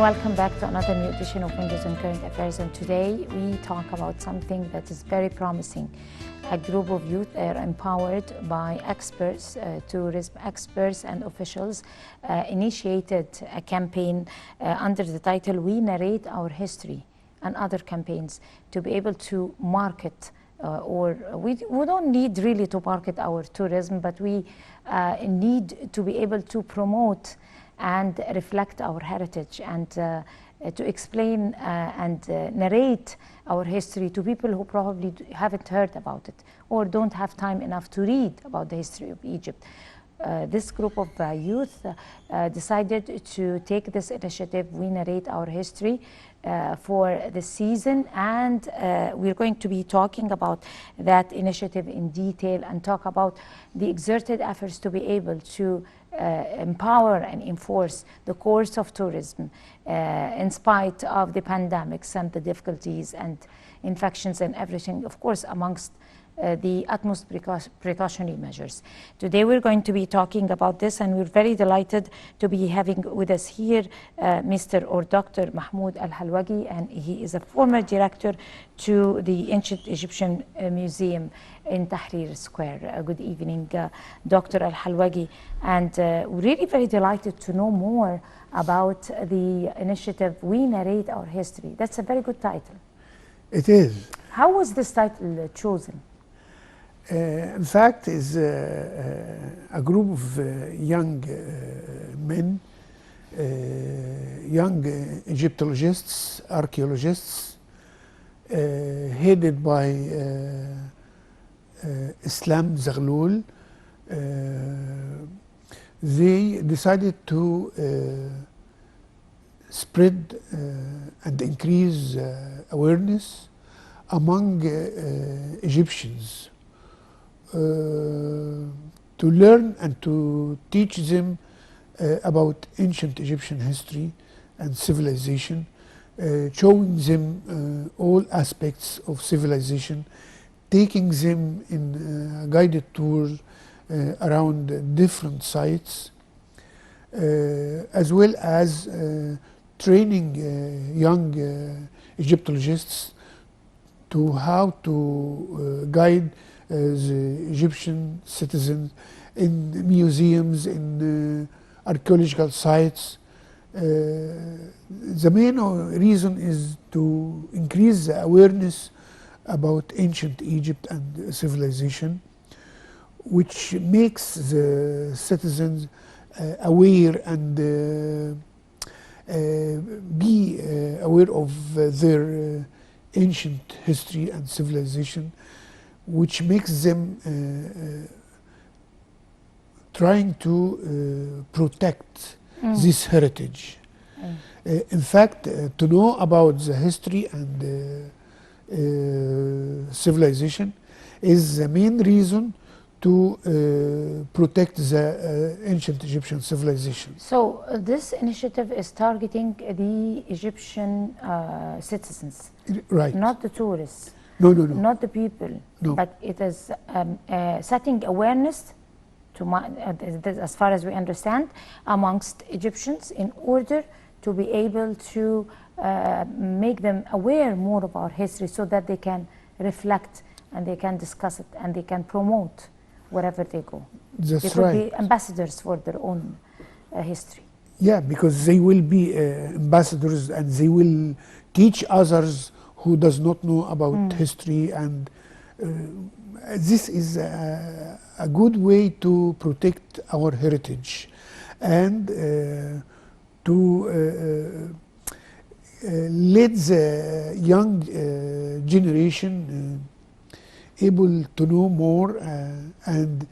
welcome back to another new edition of Windows on Current Affairs. And today we talk about something that is very promising. A group of youth are empowered by experts, tourism experts and officials, initiated a campaign under the title "We Narrate Our History," and other campaigns to be able to market we don't need really to market our tourism, but we need to be able to promote and reflect our heritage and to explain and narrate our history to people who probably haven't heard about it or don't have time enough to read about the history of Egypt. This group of youth decided to take this initiative, We Narrate Our History, for the season, and we're going to be talking about that initiative in detail and talk about the exerted efforts to be able to empower and enforce the course of tourism in spite of the pandemics and the difficulties and infections and everything, of course, amongst the utmost precautionary measures. Today we're going to be talking about this, and we're very delighted to be having with us here Mr. or Dr. Mahmoud Al Halwagy, and he is a former director to the Ancient Egyptian Museum in Tahrir Square. Good evening, Dr. Al Halwagy, and we're really very delighted to know more about the initiative We Narrate Our History. That's a very good title. It is. How was this title chosen? In fact, is a group of young men, young Egyptologists, archaeologists, headed by Islam Zaghloul. They decided to spread and increase awareness among Egyptians, to learn and to teach them about ancient Egyptian history and civilization, showing them all aspects of civilization, taking them in guided tours around different sites, as well as training young Egyptologists to how to guide the Egyptian citizens in museums, in archaeological sites. The main reason is to increase the awareness about ancient Egypt and civilization, which makes the citizens aware and be aware of their ancient history and civilization, which makes them trying to protect this heritage. In fact, to know about the history and civilization is the main reason to protect the ancient Egyptian civilization. So this initiative is targeting the Egyptian citizens, right? Not the tourists. No. Not the people, no. But it is setting awareness to, as far as we understand, amongst Egyptians in order to be able to make them aware more of our history so that they can reflect and they can discuss it and they can promote wherever they go. That's they could right. be ambassadors for their own history. Yeah, because they will be ambassadors and they will teach others who does not know about history, and this is a good way to protect our heritage and to let the young generation able to know more, and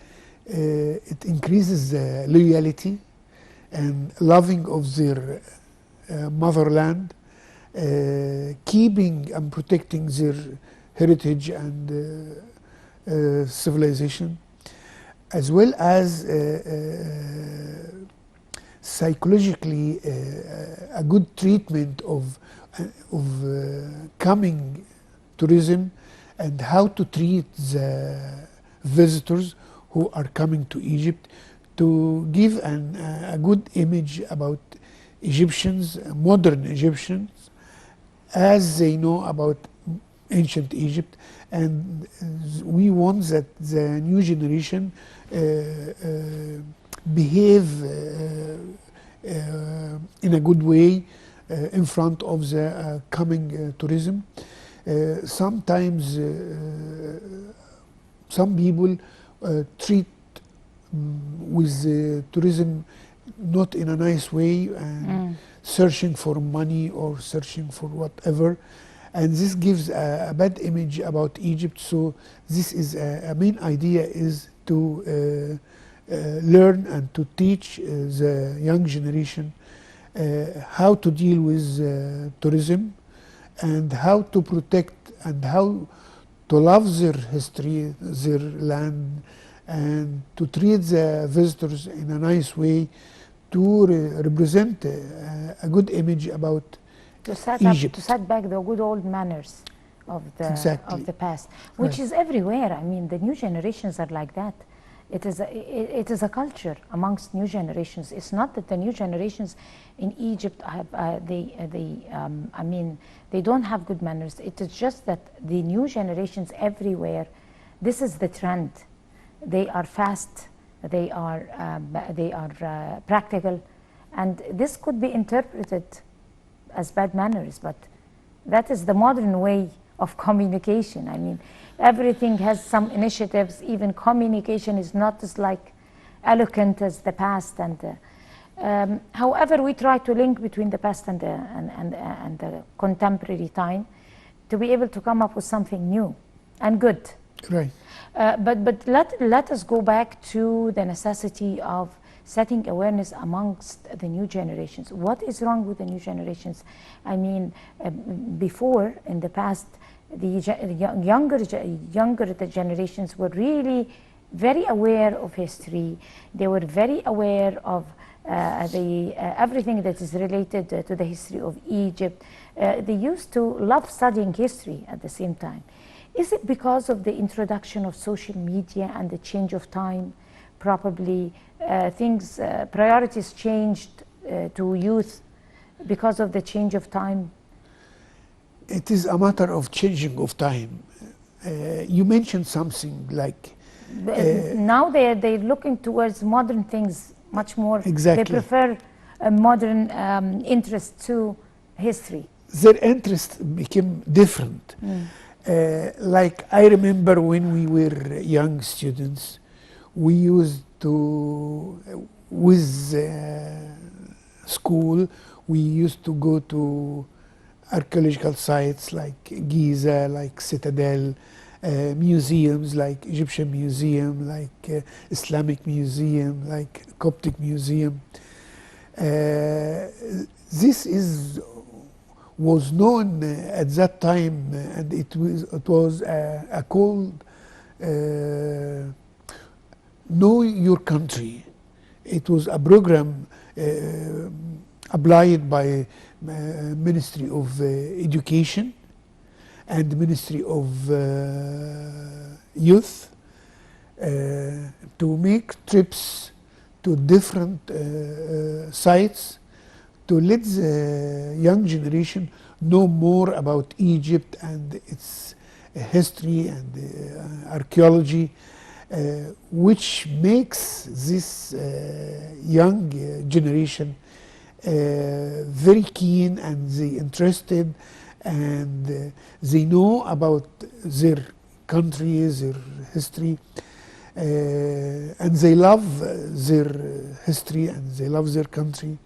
it increases the loyalty and loving of their motherland, keeping and protecting their heritage and civilization, as well as psychologically a good treatment of coming tourism and how to treat the visitors who are coming to Egypt, to give a good image about Egyptians, modern Egyptians, as they know about ancient Egypt, and we want that the new generation behave in a good way in front of the coming tourism. Sometimes some people treat with tourism not in a nice way, and searching for money or searching for whatever, and this gives a bad image about Egypt. So this is a main idea is to learn and to teach the young generation how to deal with tourism, and how to protect and how to love their history, their land, and to treat the visitors in a nice way, to represent a good image about to set Egypt. up, to set back the good old manners of the past, which is everywhere. I mean, the new generations are like that. It is a culture amongst new generations. It's not that the new generations in Egypt have I mean, they don't have good manners. It is just that the new generations everywhere, this is the trend. They are fast. They are practical, and this could be interpreted as bad manners, but that is the modern way of communication. I mean, everything has some initiatives. Even communication is not as like eloquent as the past. And however, we try to link between the past and the contemporary time to be able to come up with something new and good. Right. But let us go back to the necessity of setting awareness amongst the new generations. What is wrong with the new generations? I mean, before, in the past, the younger generations were really very aware of history. They were very aware of everything that is related to the history of Egypt. They used to love studying history at the same time. Is it because of the introduction of social media and the change of time? Probably priorities changed to youth because of the change of time. It is a matter of changing of time. You mentioned something like now they're looking towards modern things much more. Exactly. They prefer a modern interest to history. Their interest became different. Like I remember when we were young students, we used to, with school, we used to go to archaeological sites like Giza, like Citadel, museums like Egyptian Museum, like Islamic Museum, like Coptic Museum. This was known at that time, and it was a called Know Your Country. It was a program applied by Ministry of Education and Ministry of Youth to make trips to different sites to let the young generation know more about Egypt and its history and archaeology, which makes this young generation very keen, and they interested, and they know about their country, their history, and they love their history and they love their country.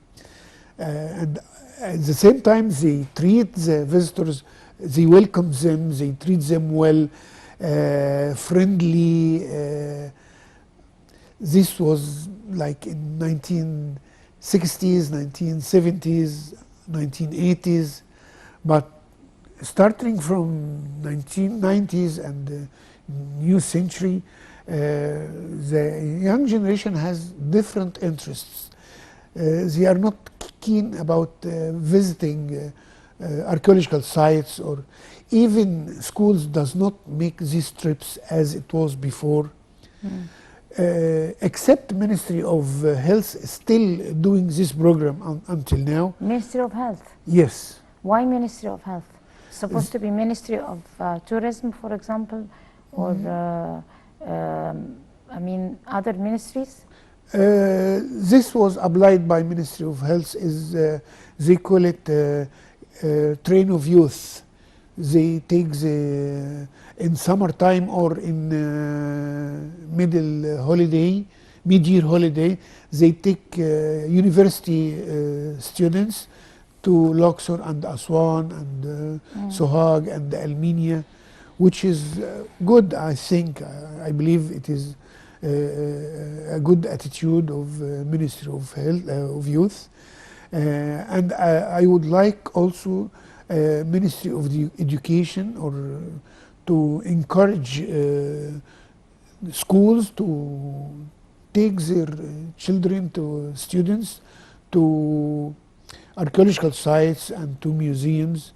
And at the same time, they treat the visitors, they welcome them, they treat them well, friendly. This was like in 1960s, 1970s, 1980s, but starting from 1990s and the new century, the young generation has different interests. They are not keen about visiting archaeological sites, or even schools does not make these trips as it was before. except Ministry of Health still doing this program until now. Ministry of Health. Yes. Why Ministry of Health? Supposed to be Ministry of Tourism, for example, or I mean other ministries? This was applied by Ministry of Health. Is they call it train of youth. They take the in summertime or in mid-year holiday, they take university students to Luxor and Aswan and Sohag and Almenia, which is good. I think I believe it is a good attitude of Ministry of Health of Youth, and I would like also Ministry of the Education or to encourage schools to take their children to students to archaeological sites and to museums.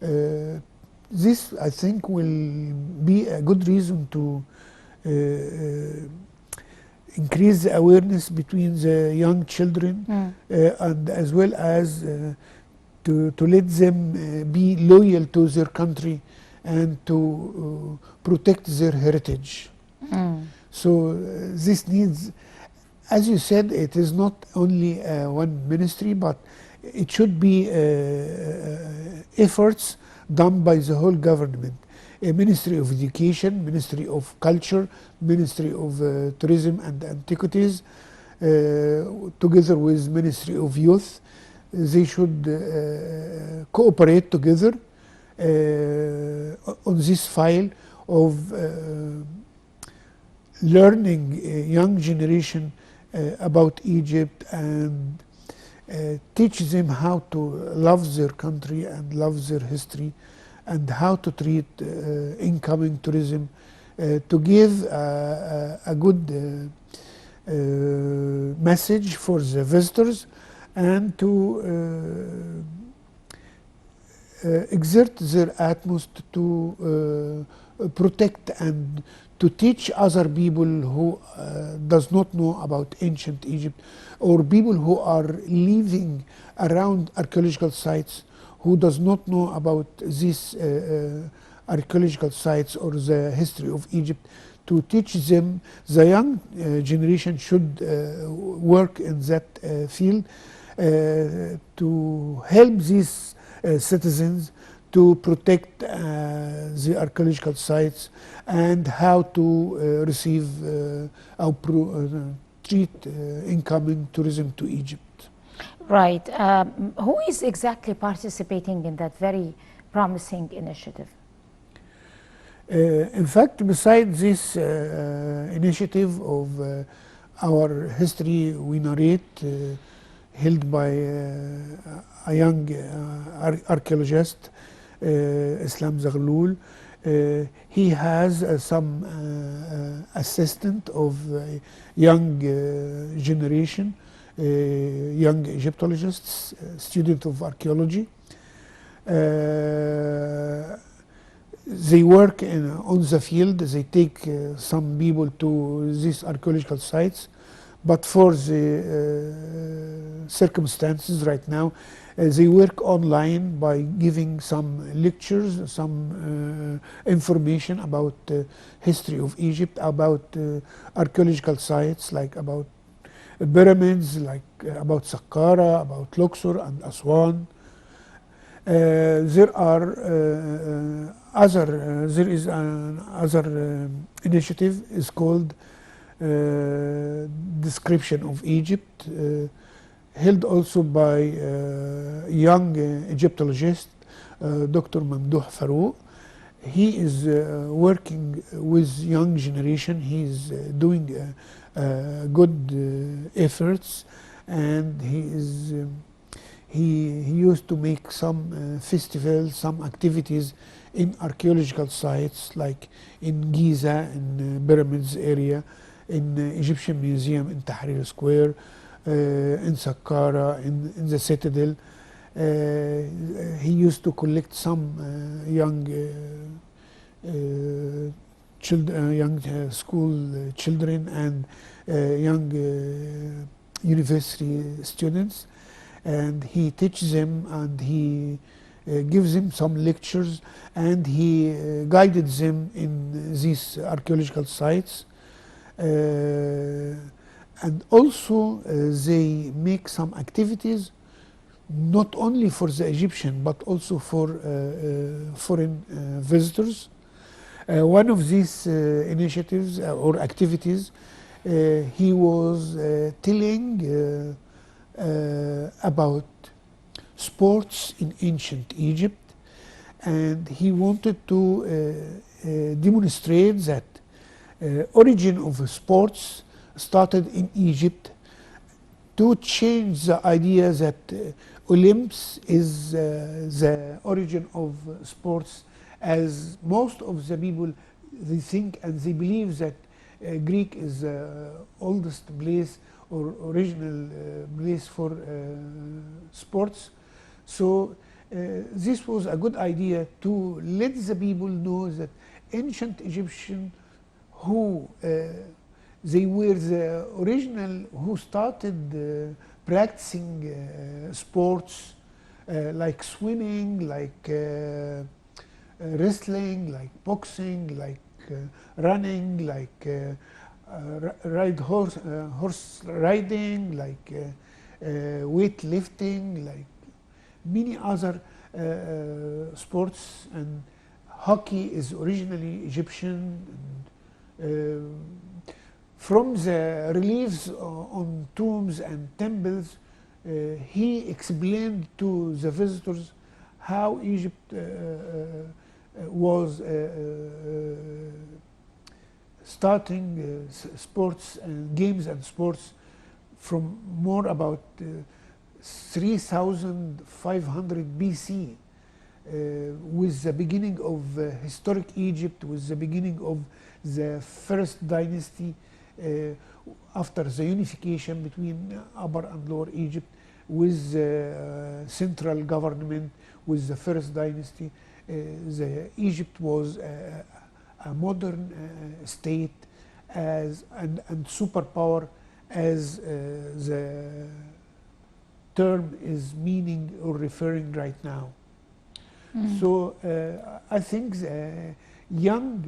This I think will be a good reason to increase the awareness between the young children and as well as to let them be loyal to their country and to protect their heritage. So this needs, as you said, it is not only one ministry, but it should be efforts done by the whole government. A Ministry of Education, Ministry of Culture, Ministry of Tourism and Antiquities, together with Ministry of Youth. They should cooperate together on this file of learning young generation about Egypt and teach them how to love their country and love their history and how to treat incoming tourism, to give a good message for the visitors and to exert their utmost to protect and to teach other people who does not know about ancient Egypt, or people who are living around archaeological sites who does not know about these archaeological sites or the history of Egypt, to teach them. The young generation should work in that field to help these citizens to protect the archaeological sites and how to receive or treat incoming tourism to Egypt. Right. Who is exactly participating in that very promising initiative? In fact, besides this initiative of our history we narrate, held by a young archaeologist, Islam Zaghloul, he has some assistant of young generation, young Egyptologists, student of archaeology. They work on the field. They take some people to these archaeological sites, but for the circumstances right now, they work online by giving some lectures, some information about history of Egypt, about archaeological sites, like about pyramids, like about Saqqara, about Luxor and Aswan. There are there is another initiative is called Description of Egypt, held also by young Egyptologist, Dr Mahmoud Al Halwagy. He is working with young generation. He is doing good efforts, and he is he used to make some festivals, some activities in archaeological sites, like in Giza, in pyramids area, in Egyptian Museum in Tahrir Square, in Saqqara, in the Citadel. He used to collect some young young school children and young university students, and he teaches them and he gives them some lectures, and he guided them in these archaeological sites. And also they make some activities not only for the Egyptian but also for foreign visitors. One of these initiatives or activities, he was telling about sports in ancient Egypt, and he wanted to demonstrate that origin of sports started in Egypt, to change the idea that Olymps is the origin of sports, as most of the people, they think and they believe that Greek is the oldest place or original place for sports. So this was a good idea to let the people know that ancient Egyptian who they were the original who started practicing sports like swimming, like wrestling, like boxing, like running, like horse riding, like weightlifting, like many other sports. And hockey is originally Egyptian. And, from the reliefs on tombs and temples, he explained to the visitors how Egypt was starting sports and games and sports from more about 3500 BC, with the beginning of historic Egypt, with the beginning of the first dynasty after the unification between Upper and Lower Egypt, with central government, with the first dynasty. Egypt was a modern state and superpower, as the term is meaning or referring right now. So I think the young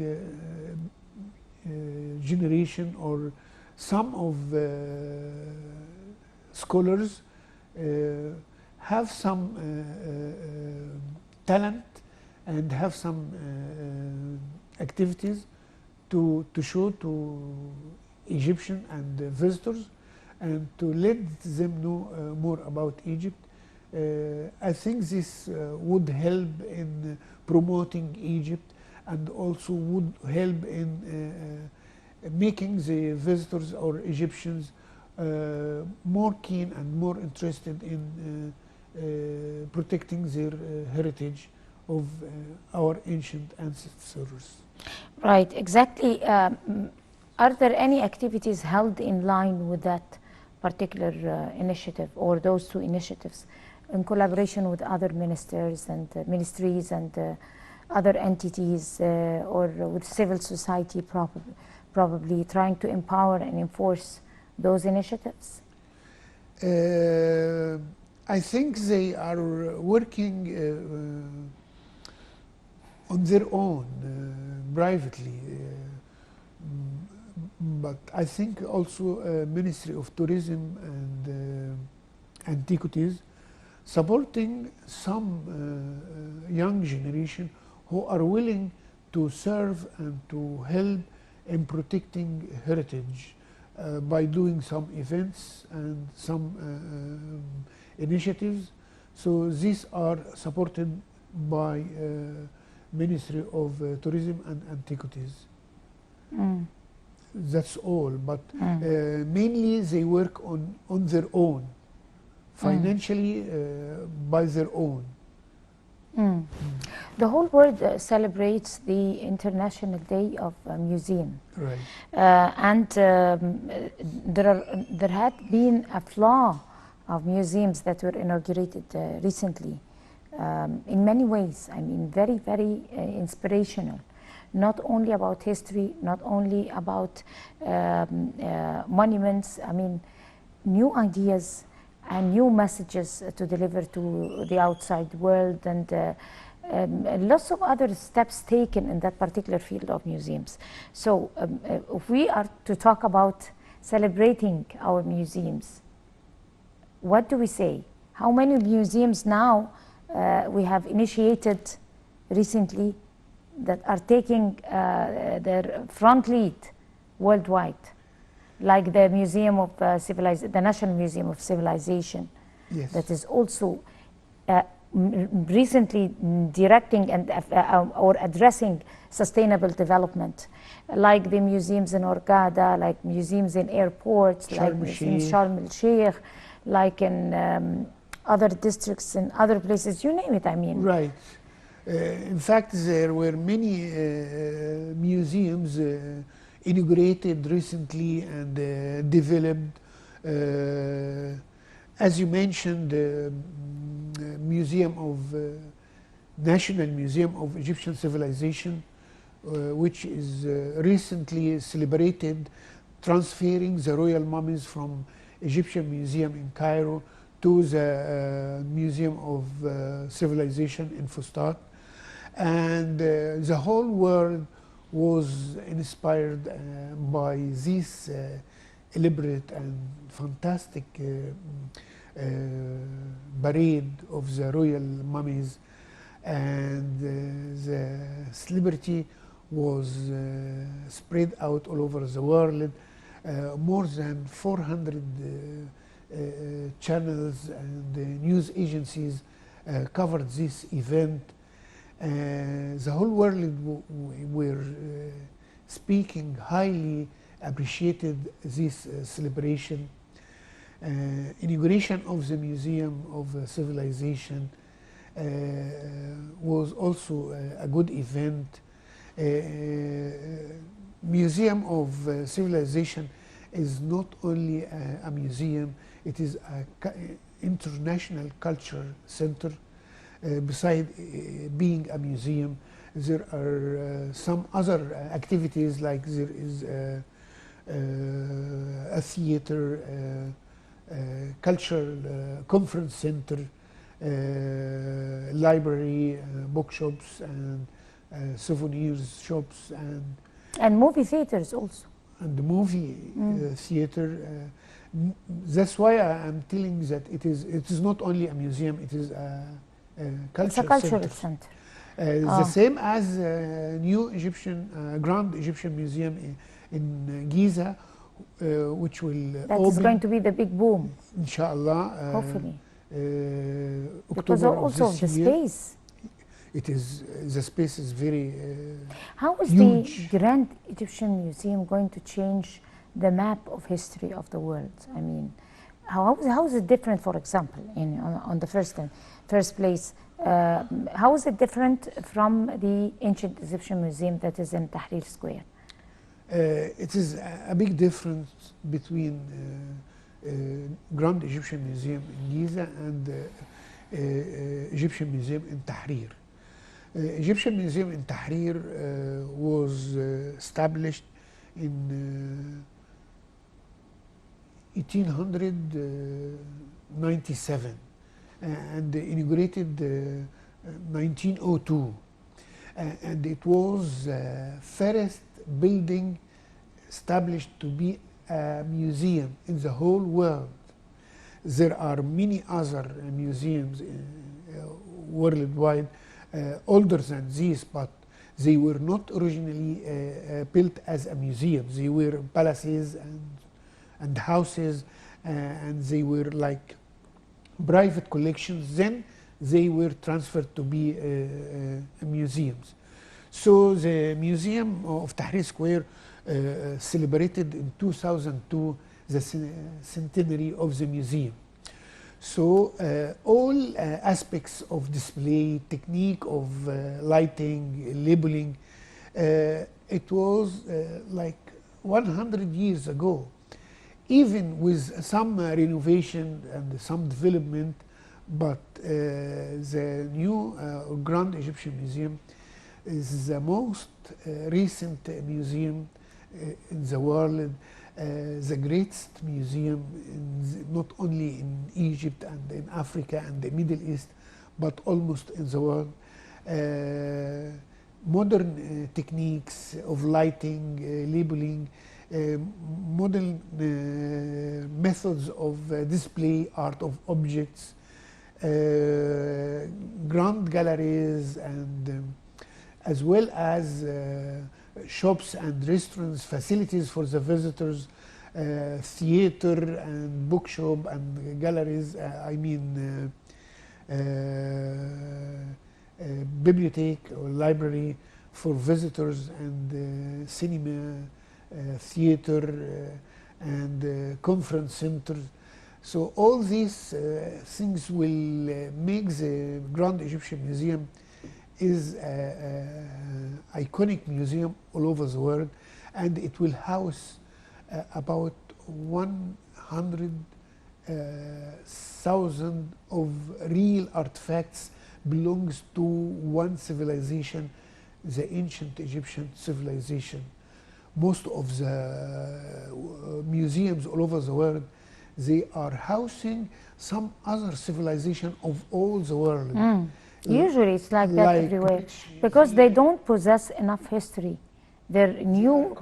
generation or some of scholars have some talent and have some activities to show to Egyptian and visitors, and to let them know more about Egypt. I think this would help in promoting Egypt, and also would help in making the visitors or Egyptians more keen and more interested in protecting their heritage of our ancient ancestors. Right, exactly. Are there any activities held in line with that particular initiative, or those two initiatives, in collaboration with other ministers and ministries and other entities, or with civil society, probably trying to empower and enforce those initiatives? I think they are working on their own, privately. But I think also Ministry of Tourism and Antiquities supporting some young generation who are willing to serve and to help in protecting heritage by doing some events and some initiatives. So these are supported by Ministry of Tourism and Antiquities. That's all, but mainly they work on their own, financially by their own. The whole world celebrates the International Day of Museum. Right. And there had been a flow of museums that were inaugurated recently, in many ways. I mean, very, very inspirational. not only about history, not only about monuments. I mean, new ideas and new messages to deliver to the outside world, and lots of other steps taken in that particular field of museums. So if we are to talk about celebrating our museums, what do we say? How many museums now we have initiated recently that are taking their front lead worldwide, like the Museum of the National Museum of Civilization, Yes. that is also recently directing and or addressing sustainable development, like the museums in Hurghada, like museums in airports, like museums in Sharm el-Sheikh, like in other districts in other places, you name it, I mean. Right. In fact, there were many museums inaugurated recently and developed. As you mentioned, the National Museum of Egyptian Civilization, which is recently celebrated transferring the royal mummies from Egyptian Museum in Cairo to the Museum of Civilization in Fustat. And the whole world was inspired by this elaborate and fantastic parade of the royal mummies, and the celebrity was spread out all over the world. More than 400 channels and news agencies covered this event. The whole world were speaking, highly appreciated this celebration. Inauguration of the Museum of Civilization was also a good event. Museum of Civilization is not only a museum, it is an international culture center. Besides being a museum, there are some other activities, like there is a theater, cultural conference center, library, bookshops, and souvenirs shops, and movie theaters also. And the movie theater. That's why I'm telling that it is not only a museum, it is a cultural center. The same as new Grand Egyptian Museum in Giza, which will that is going to be the big boom, inshallah, hopefully, because also of the space. It is, the space is very how is huge. The Grand Egyptian Museum going to change the map of history of the world? I mean, how is it different, for example, on the first place, how is it different from the ancient Egyptian museum that is in Tahrir Square? It is a big difference between Grand Egyptian Museum in Giza and Egyptian Museum in Tahrir. Egyptian Museum in Tahrir was established in 1897 and inaugurated 1902, and it was first building established to be a museum in the whole world. There are many other museums worldwide older than this, but they were not originally built as a museum. They were palaces and houses, and they were like private collections. Then they were transferred to be museums. So the Museum of Tahrir Square celebrated in 2002 the centenary of the museum. So all aspects of display, technique of lighting, labeling, it was like 100 years ago. Even with some renovation and some development, but the new Grand Egyptian Museum is the most recent museum in the world, the greatest museum not only in Egypt and in Africa and the Middle East, but almost in the world. Modern techniques of lighting, labeling, modern methods of display art of objects, grand galleries, and as well as shops and restaurants, facilities for the visitors, theater and bookshop and galleries, bibliothèque or library for visitors, and cinema, theater, and conference centers. So all these things will make the Grand Egyptian Museum is an iconic museum all over the world, and it will house about 100,000 of real artifacts belongs to one civilization, the ancient Egyptian civilization. Most of the museums all over the world, they are housing some other civilization of all the world. Usually it's like that everywhere, because they don't possess enough history. They're new.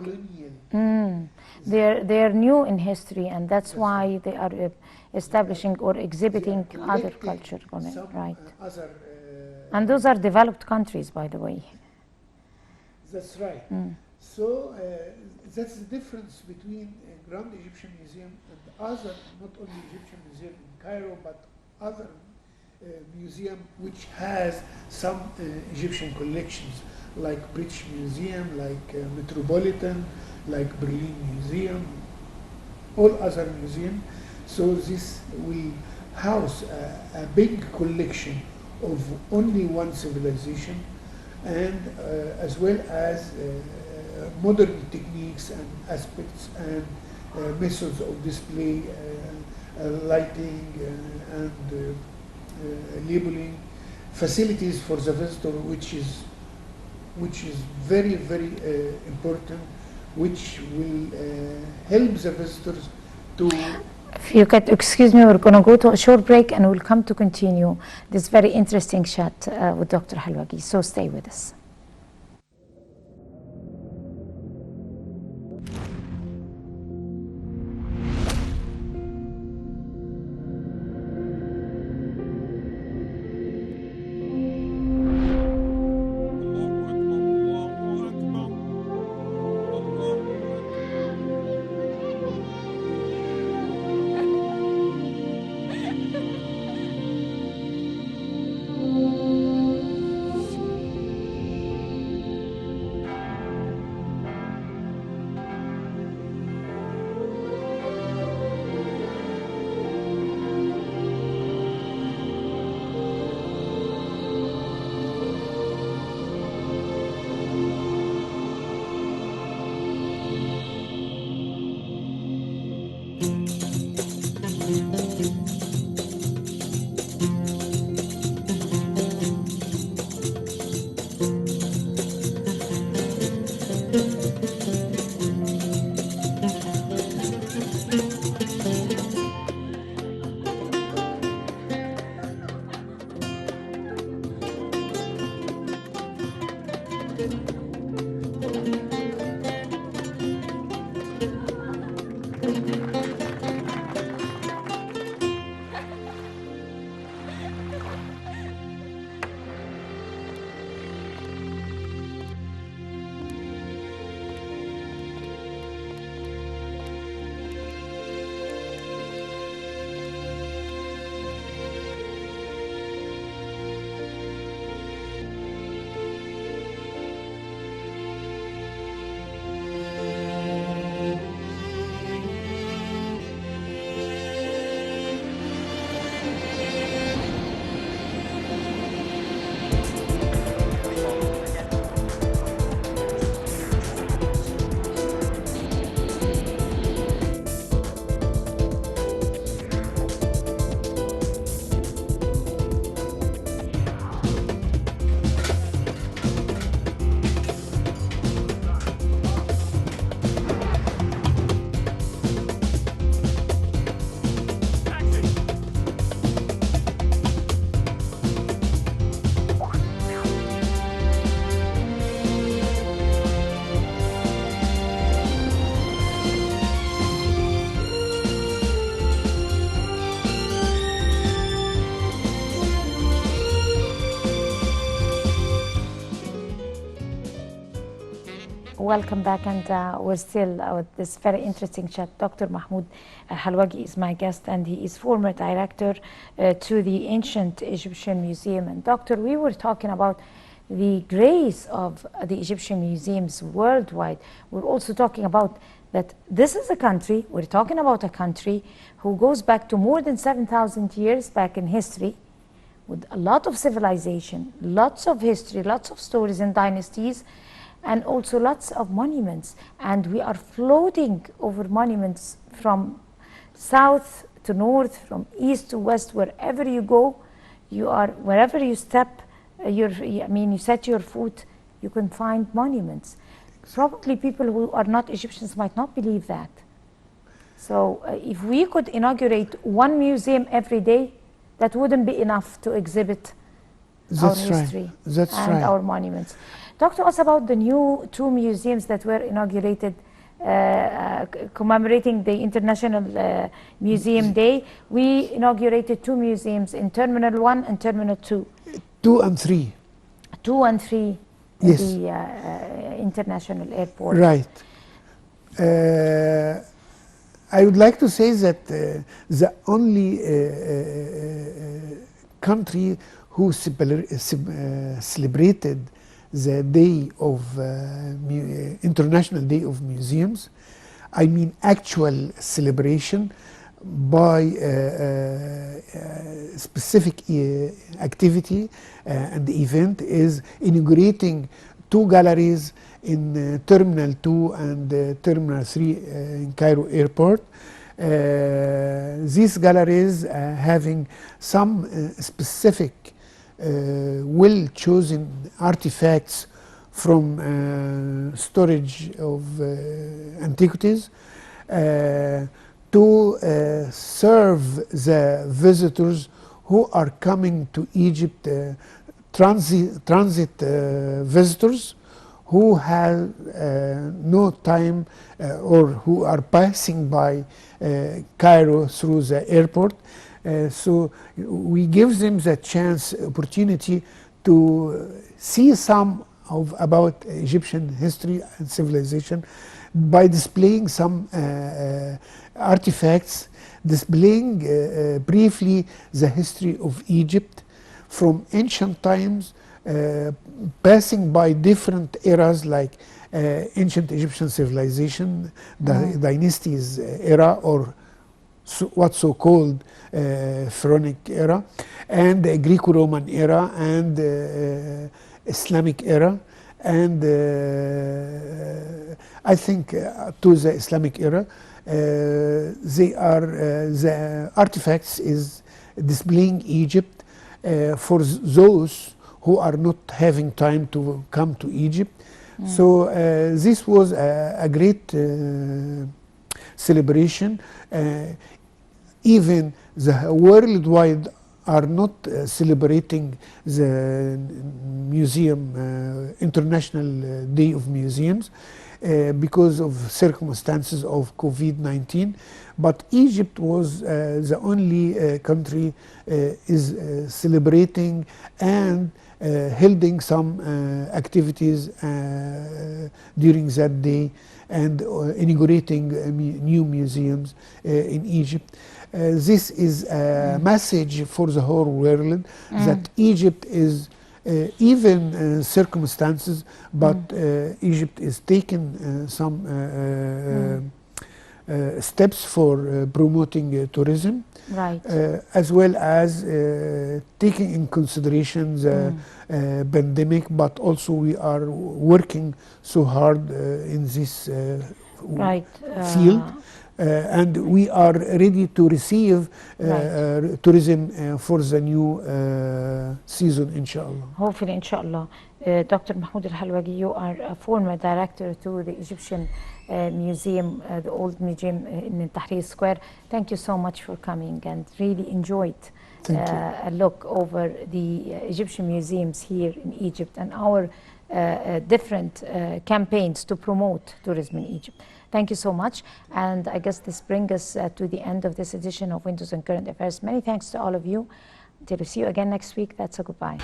They're new in history, and that's why they are establishing or exhibiting other culture on it, right? And those are developed countries, by the way. That's right. So that's the difference between a Grand Egyptian Museum and other, not only Egyptian Museum in Cairo, but other museum which has some Egyptian collections, like British Museum, like Metropolitan, like Berlin Museum, all other museums. So this will house a big collection of only one civilization, and as well as modern techniques and aspects and methods of display, lighting, and labeling, facilities for the visitor, which is very, very important, which will help the visitors to. If you could excuse me, we're going to go to a short break and we'll come to continue this very interesting chat with Dr. Halwagy. So stay with us. welcome back, and we're still with this very interesting chat. Dr. Mahmoud Al Halwagy is my guest, and he is former director to the Ancient Egyptian Museum. And Doctor, we were talking about the grace of the Egyptian museums worldwide. We're also talking about that this is a country, we're talking about a country who goes back to more than 7,000 years back in history, with a lot of civilization, lots of history, lots of stories and dynasties, and also lots of monuments. And we are floating over monuments from south to north, from east to west. Wherever you go, wherever you step, you set your foot, you can find monuments. Probably people who are not Egyptians might not believe that. So if we could inaugurate one museum every day, that wouldn't be enough to exhibit our history and our monuments. Talk to us about the new 2 museums that were inaugurated commemorating the International Museum Day. We inaugurated 2 museums in Terminal 1 and Terminal 2. 2 and 3. 2 and 3 yes. in the International Airport. Right. I would like to say that the only country who celebrated the day of International Day of Museums, I mean actual celebration by specific activity and the event is inaugurating 2 galleries in Terminal 2 and Terminal 3 in Cairo Airport. These galleries having some specific well-chosen artifacts from storage of antiquities to serve the visitors who are coming to Egypt, transit visitors who have no time or who are passing by Cairo through the airport. So we give them the opportunity to see some about Egyptian history and civilization by displaying some artifacts, displaying briefly the history of Egypt from ancient times, passing by different eras like ancient Egyptian civilization, the dynasties era, or what's so-called Pharaonic era, and the Greco-Roman era, and Islamic era, and I think to the Islamic era, the artifacts is displaying Egypt for those who are not having time to come to Egypt. So this was a great celebration. Even the worldwide are not celebrating the museum, International Day of Museums, because of circumstances of COVID-19. But Egypt was the only country is celebrating and holding some activities during that day and inaugurating new museums in Egypt. This is a message for the whole world that Egypt is even circumstances, but Egypt is taking some steps for promoting tourism, right, as well as taking in consideration the pandemic, but also we are working so hard in this field. And we are ready to receive tourism for the new season, inshallah. Hopefully, inshallah. Dr. Mahmoud Al Halwagy, you are a former director to the Egyptian Museum, the old museum in Tahrir Square. Thank you so much for coming, and really enjoyed a look over the Egyptian museums here in Egypt and our different campaigns to promote tourism in Egypt. Thank you so much, and I guess this brings us to the end of this edition of Windows on Current Affairs. Many thanks to all of you. Until we see you again next week, that's a goodbye.